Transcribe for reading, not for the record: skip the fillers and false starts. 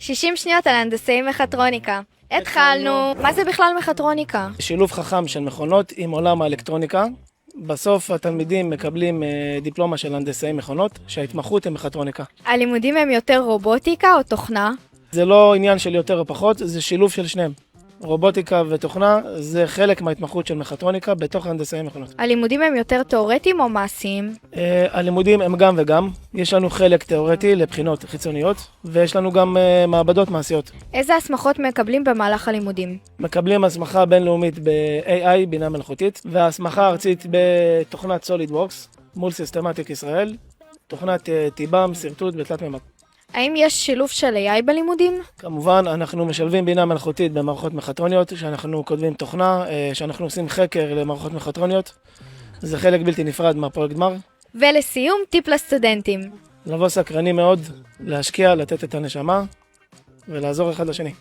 60 שניות על הנדסאי מכטרוניקה. התחלנו. מה זה בכלל מכטרוניקה? שילוב חכם של מכונות עם עולם האלקטרוניקה. בסוף התלמידים מקבלים דיפלומה של הנדסאי מכונות, שההתמחות היא מכטרוניקה. הלימודים הם יותר רובוטיקה או תוכנה? זה לא עניין של יותר או פחות, זה שילוב של שניהם. רובוטיקה ותוכנה זה חלק מההתמחות של מכטרוניקה בתוך הנדסאי מכונות. הלימודים הם יותר תיאורטיים או מעשיים? הלימודים הם גם וגם. יש לנו חלק תיאורטי לבחינות חיצוניות, ויש לנו גם מעבדות מעשיות. איזה הסמכות מקבלים במהלך הלימודים? מקבלים הסמכה בינלאומית ב-AI, בינה מלאכותית, והסמכה ארצית בתוכנת SolidWorks מול סיסטמטיק ישראל, תוכנת טיב"ם, סרטוט בתלת ממד. האם יש שילוב של AI בלימודים? כמובן, אנחנו משלבים בינה מלאכותית במערכות מכטרוניות, שאנחנו כותבים תוכנה, שאנחנו עושים חקר למערכות מכטרוניות. זה חלק בלתי נפרד מהפרויקט גמר. ולסיום, טיפ לסטודנטים. לבוא סקרנים מאוד, להשקיע, לתת את הנשמה ולעזור אחד לשני.